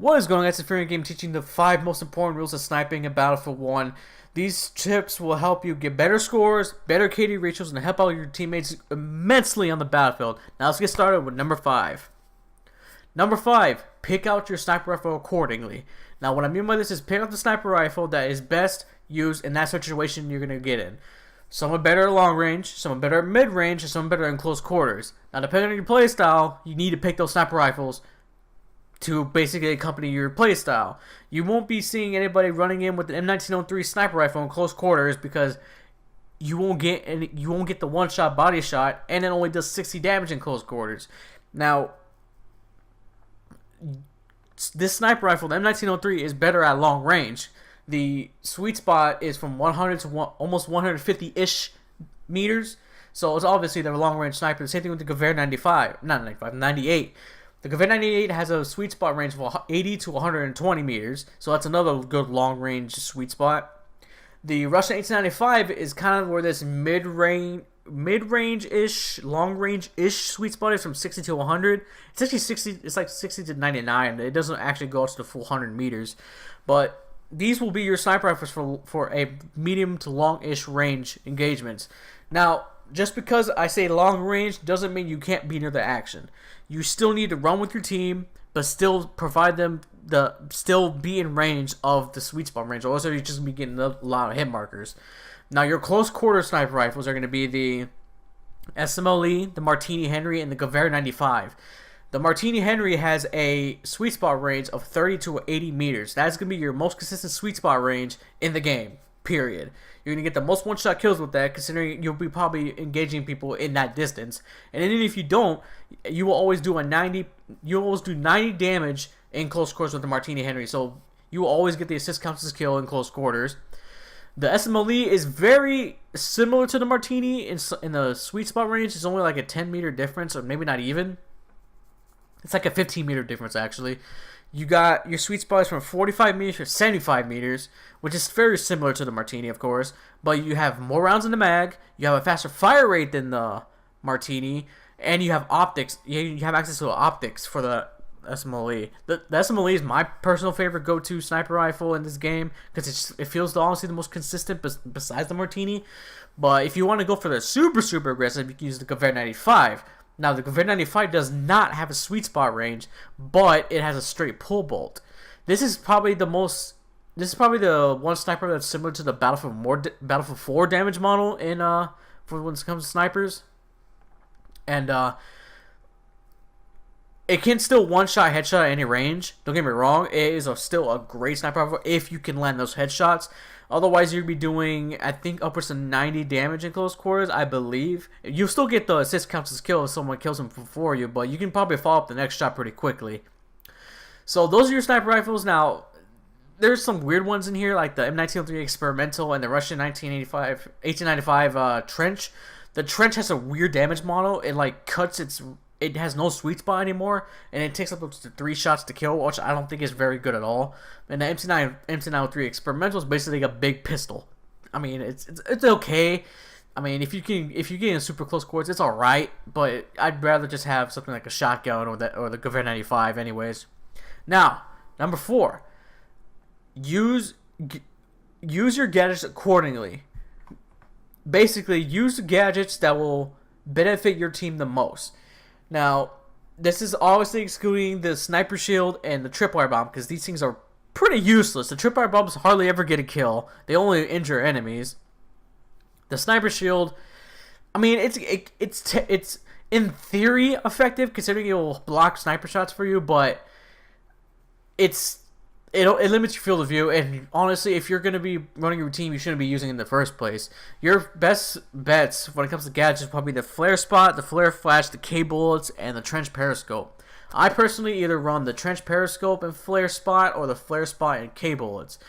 What is going on? It's a Fury Game teaching the 5 most important rules of sniping in Battlefield 1. These tips will help you get better scores, better KD ratios, and help out your teammates immensely on the battlefield. Now let's get started with number 5. Number 5, pick out your sniper rifle accordingly. Now what I mean by this is pick out the sniper rifle that is best used in that situation you're going to get in. Some are better at long range, some are better at mid range, and some are better in close quarters. Now depending on your playstyle, you need to pick those sniper rifles to basically accompany your playstyle. You won't be seeing anybody running in with an M1903 sniper rifle in close quarters because you won't get the one-shot body shot, and it only does 60 damage in close quarters. Now, this sniper rifle, the M1903, is better at long range. The sweet spot is from 100 to almost 150-ish meters. So it's obviously the long-range sniper. The same thing with the Gewehr 98. The Gewehr 98 has a sweet spot range of 80 to 120 meters. So that's another good long-range sweet spot. The Russian 1895 is kind of where this mid-range-ish, long-range-ish sweet spot is from 60 to 100. It's actually 60. It's like 60 to 99. It doesn't actually go to the full 100 meters, but these will be your sniper rifles for a medium to long-ish range engagements. Now, just because I say long range doesn't mean you can't be near the action. You still need to run with your team, but still provide them still be in range of the sweet spot range. Or else you're just gonna be getting a lot of hit markers. Now, your close quarter sniper rifles are going to be the SMLE, the Martini Henry, and the Gewehr 95. The Martini Henry has a sweet spot range of 30 to 80 meters. That's going to be your most consistent sweet spot range in the game, period. You're going to get the most one-shot kills with that, considering you'll be probably engaging people in that distance. And then if you don't, you will always do 90 damage in close quarters with the Martini Henry. So you will always get the assist counts as kill in close quarters. The SMLE is very similar to the Martini in the sweet spot range. It's only like a 10-meter difference, or maybe not even. It's like a 15-meter difference, actually. You got your sweet spot is from 45 meters to 75 meters, which is very similar to the Martini, of course. But you have more rounds in the mag, you have a faster fire rate than the Martini, and you have optics. You have access to optics for the SMLE. The SMLE is my personal favorite go-to sniper rifle in this game because it feels honestly the most consistent besides the Martini. But if you want to go for the super aggressive, you can use the Gewehr 95. Now, the Gewehr 95 does not have a sweet spot range, but it has a straight pull bolt. This is probably the one sniper that's similar to the Battlefield 4 damage model for when it comes to snipers. And it can still one-shot headshot at any range. Don't get me wrong, it is still a great sniper rifle if you can land those headshots. Otherwise, you'd be doing, I think, upwards of 90 damage in close quarters, I believe. You still get the assist counts as kill if someone kills him before you, but you can probably follow up the next shot pretty quickly. So those are your sniper rifles. Now, there's some weird ones in here, like the M1903 Experimental and the Russian 1895 Trench. The Trench has a weird damage model. It has no sweet spot anymore, and it takes up to 3 shots to kill, which I don't think is very good at all. And the M1903 Experimental is basically a big pistol. I mean, it's okay. I mean, if you get in super close quarters, it's all right. But I'd rather just have something like a shotgun or the Gewehr 95, anyways. Now, number 4, use your gadgets accordingly. Basically, use the gadgets that will benefit your team the most. Now, this is obviously excluding the sniper shield and the tripwire bomb because these things are pretty useless. The tripwire bombs hardly ever get a kill. They only injure enemies. The sniper shield, I mean, it's in theory effective considering it will block sniper shots for you, but it limits your field of view, and honestly, if you're going to be running your team, you shouldn't be using it in the first place. Your best bets when it comes to gadgets is probably the flare spot, the flare flash, the K-bullets, and the trench periscope. I personally either run the trench periscope and flare spot, or the flare spot and K-bullets.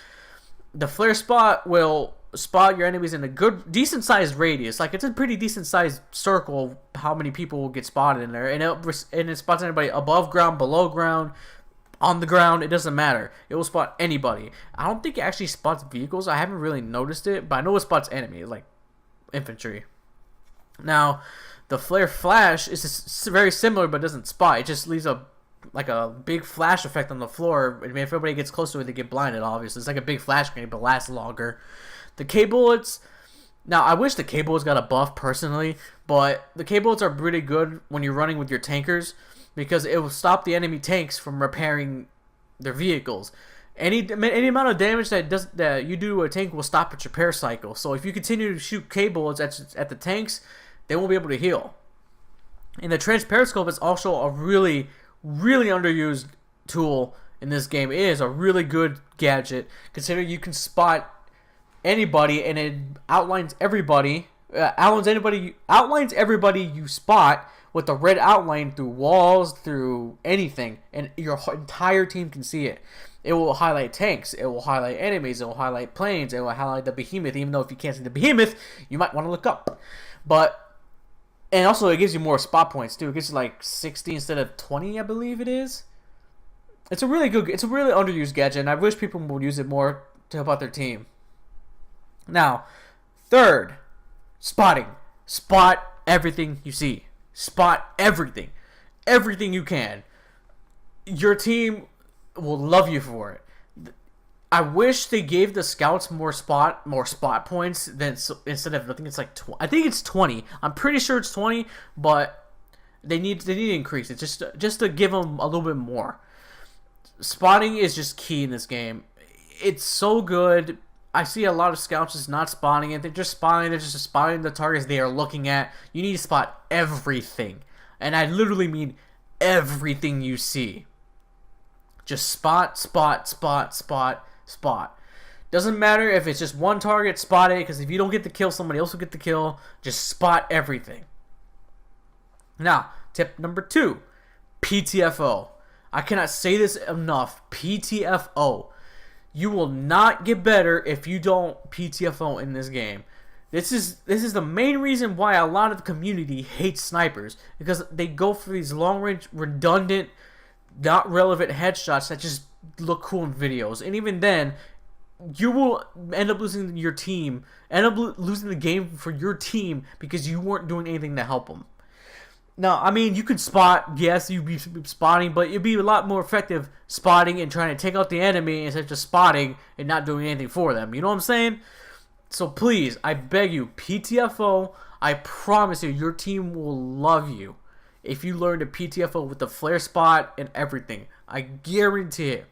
The flare spot will spot your enemies in a decent sized radius. Like, it's a pretty decent sized circle how many people will get spotted in there, and it spots anybody above ground, below ground, on the ground. It doesn't matter. It will spot anybody. I don't think it actually spots vehicles. I haven't really noticed it, but I know it spots enemies, like infantry. Now, the flare flash is very similar, but doesn't spot. It just leaves a a big flash effect on the floor. I mean, if everybody gets close to it, they get blinded. Obviously, it's like a big flash grenade, but lasts longer. The K-Bullets. Now, I wish the K-Bullets got a buff personally, but the K-Bullets are pretty good when you're running with your tankers because it will stop the enemy tanks from repairing their vehicles. Any amount of damage that you do to a tank will stop its repair cycle. So if you continue to shoot K-Bullets at the tanks, they won't be able to heal. And the Trench Periscope is also a really, really underused tool in this game. It is a really good gadget, considering you can spot anybody and it outlines everybody. Outlines everybody you spot with the red outline through walls, through anything, and your entire team can see it. It will highlight tanks. It will highlight enemies. It will highlight planes. It will highlight the behemoth. Even though if you can't see the behemoth, you might want to look up. And also it gives you more spot points too. It gives you like 60 instead of 20, I believe it is. It's a really underused gadget, and I wish people would use it more to help out their team. Now, third, spotting. Spot everything you see. Spot everything. Everything you can. Your team will love you for it. I wish they gave the scouts more spot points than instead of, I think it's like 20. I think it's 20. I'm pretty sure it's 20, but they need to increase it just to give them a little bit more. Spotting is just key in this game. It's so good. I see a lot of scouts just not spotting it. They're just spotting the targets they are looking at. You need to spot everything. And I literally mean everything you see. Just spot. Doesn't matter if it's just one target, spot it, because if you don't get the kill, somebody else will get the kill. Just spot everything. Now, tip number 2, PTFO. I cannot say this enough. PTFO. You will not get better if you don't PTFO in this game. This is the main reason why a lot of the community hates snipers, because they go for these long-range, redundant, not relevant headshots that just look cool in videos. And even then, you will end up losing your team, losing the game for your team because you weren't doing anything to help them. Now, I mean, you could spot, yes, you'd be spotting, but it'd be a lot more effective spotting and trying to take out the enemy instead of just spotting and not doing anything for them. You know what I'm saying? So please, I beg you, PTFO. I promise you, your team will love you if you learn to PTFO with the flare spot and everything. I guarantee it.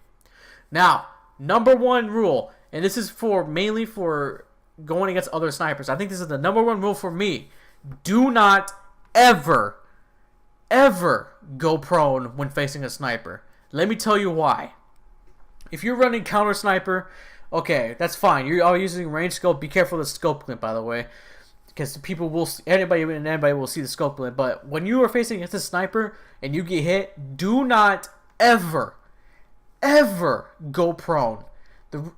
Now, number 1 rule, and this is mainly for going against other snipers. I think this is the number 1 rule for me. Do not ever go prone when facing a sniper. Let me tell you why. If you're running counter sniper, okay, that's fine. You're all using range scope. Be careful of the scope glint, by the way, because anybody will see the scope glint. But when you are facing against a sniper and you get hit, do not ever go prone.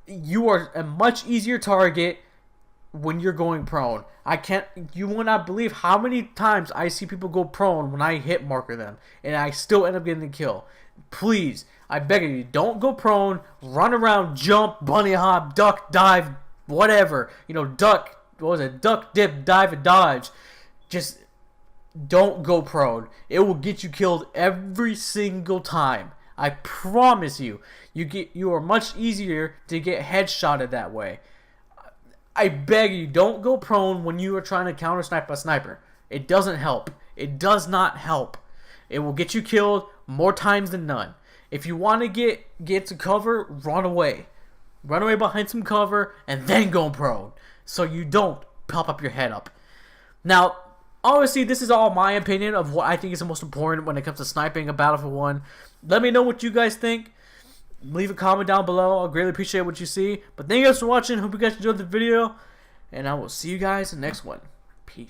You are a much easier target when you're going prone. You will not believe how many times I see people go prone when I hit marker them, and I still end up getting the kill. Please, I beg you, don't go prone. Run around, jump, bunny hop, duck, dive, whatever. Duck, duck, dip, dive, and dodge. Just don't go prone. It will get you killed every single time. I promise you. You are much easier to get headshotted that way. I beg you, don't go prone when you are trying to counter snipe a sniper. It doesn't help. It does not help. It will get you killed more times than none. If you want to get to cover, run away. Run away behind some cover and then go prone, so you don't pop up your head up. Now, obviously, this is all my opinion of what I think is the most important when it comes to sniping a Battlefield 1. Let me know what you guys think. Leave a comment down below. I'll greatly appreciate what you see. But thank you guys for watching. Hope you guys enjoyed the video. And I will see you guys in the next one. Peace.